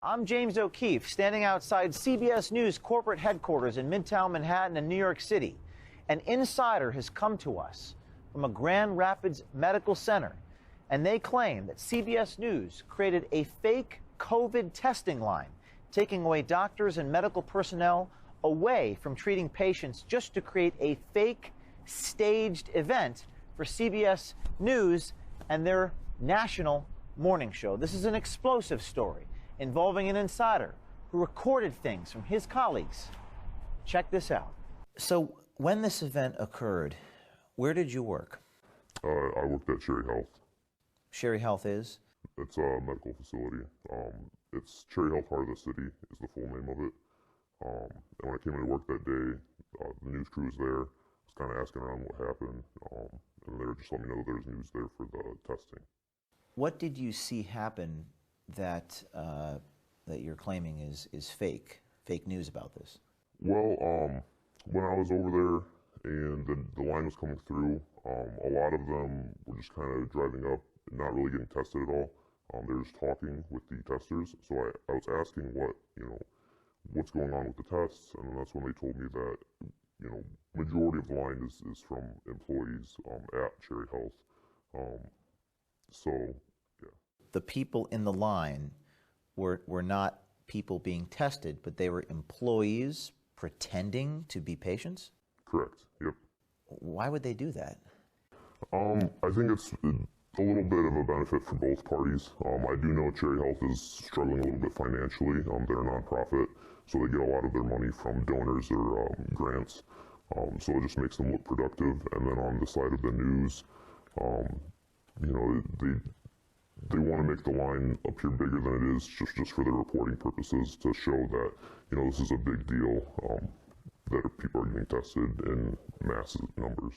I'm James O'Keefe, standing outside CBS News corporate headquarters in Midtown Manhattan and New York City. An insider has come to us from a Grand Rapids medical center, and they claim that CBS News created a fake COVID testing line, taking away doctors and medical personnel away from treating patients just to create a fake staged event for CBS News and their national morning show. This is an explosive story involving an insider who recorded things from his colleagues. Check this out. So when this event occurred, where did you work? I worked at Cherry Health. Cherry Health is? It's a medical facility. It's Cherry Health Heart of the City is the full name of it. And when I came into work that day, the news crew was there. I was kind of asking around what happened, and they were just letting me know that there's news there for the testing. What did you see happen that that you're claiming is fake news about this? Well, when I was over there and the line was coming through, a lot of them were just kind of driving up and not really getting tested at all. They were just talking with the testers. So I was asking what's going on with the tests, and then that's when they told me that, majority of the line is from employees at Cherry Health. So, yeah. The people in the line were not people being tested, but they were employees pretending to be patients? Correct, yep. Why would they do that? I think it's a little bit of a benefit for both parties. I do know Cherry Health is struggling a little bit financially. They're a nonprofit, so they get a lot of their money from donors or grants. So it just makes them look productive. And then on the side of the news, they want to make the line appear bigger than it is, just for their reporting purposes, to show that this is a big deal, that people are getting tested in massive numbers.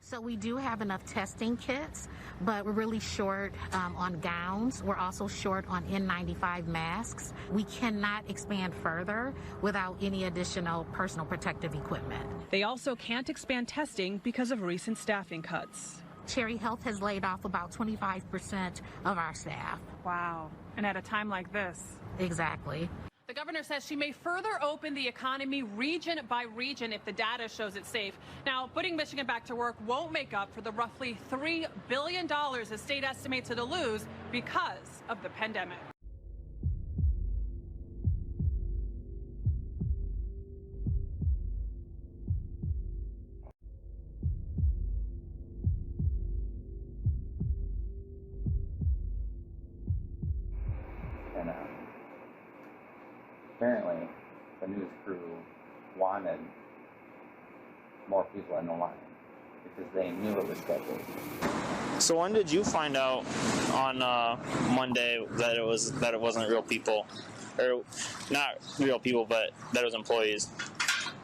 So we do have enough testing kits, but we're really short on gowns. We're also short on N95 masks. We cannot expand further without any additional personal protective equipment. They also can't expand testing because of recent staffing cuts. Cherry Health has laid off about 25% of our staff. Wow. And at a time like this. Exactly. The governor says she may further open the economy region by region if the data shows it's safe. Now, putting Michigan back to work won't make up for the roughly $3 billion the state estimates it'll lose because of the pandemic. And apparently, the news crew wanted more people in the line because they knew it was scheduled. So when did you find out on Monday that it wasn't real people, or not real people, but that it was employees?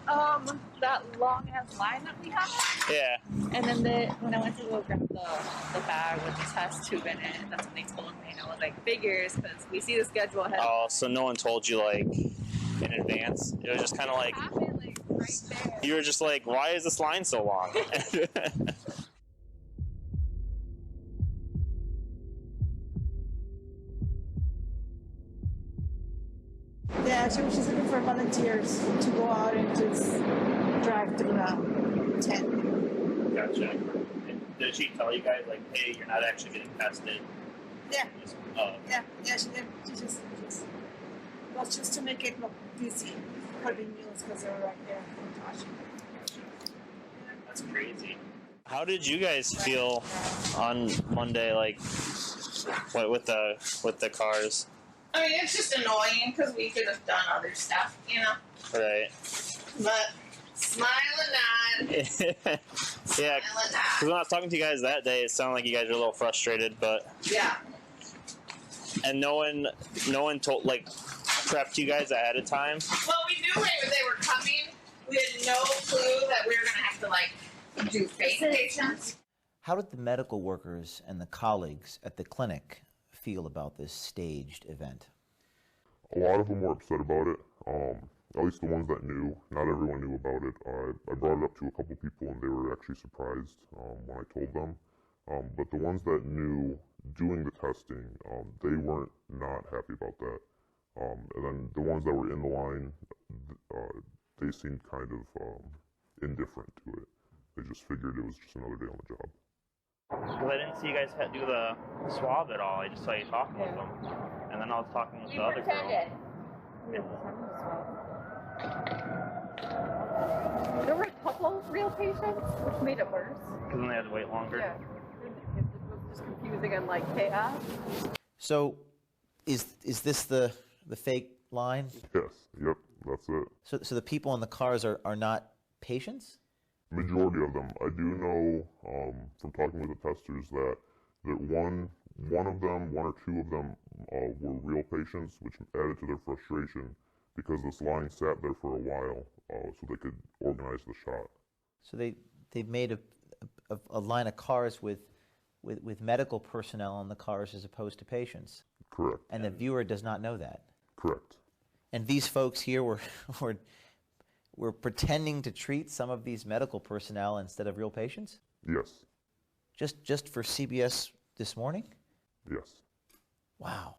That long ass line that we have. Yeah. And then when I went to go grab the bag with the test tube in it, that's when they told me, and I was like, figures, because we see the schedule ahead. Oh, so no one told you like in advance? It was just kind of like, happened, like right there. You were just like, why is this line so long? Yeah, so she's looking for volunteers to go out and just drive through the tent. Gotcha. And did she tell you guys, like, hey, you're not actually getting tested? Yeah. Oh. Yeah, she did. She just was just to make it look busy for the news because they were right there watching. That's crazy. How did you guys feel on Monday, like, what with the cars? I mean, it's just annoying because we could have done other stuff, Right. But smile and nod. Yeah, because when I was talking to you guys that day, it sounded like you guys were a little frustrated, but yeah. And no one told, like, prepped you guys ahead of time. Well, we knew they were coming. We had no clue that we were gonna have to like do fake patients. How did the medical workers and the colleagues at the clinic feel about this staged event? A lot of them were upset about it. at least the ones that knew. Not everyone knew about it. I brought it up to a couple people, and they were actually surprised when I told them. But the ones that knew doing the testing, they weren't not happy about that. And then the ones that were in the line, they seemed kind of indifferent to it. They just figured it was just another day on the job. Because I didn't see you guys do the swab at all. I just saw you talking with them. And then I was talking with the other girl. There were a couple real patients, which made it worse. Because then they had to wait longer. Yeah. It was just confusing and like chaos. So is this the fake line? Yes, yep, that's it. So the people in the cars are not patients? Majority of them. I do know from talking with the testers that one of them, one or two of them were real patients, which added to their frustration because this line sat there for a while so they could organize the shot. So they've made a line of cars with medical personnel in the cars as opposed to patients. Correct. And the viewer does not know that. Correct. And these folks here were pretending to treat some of these medical personnel instead of real patients? Yes. Just for CBS This Morning? Yes. Wow.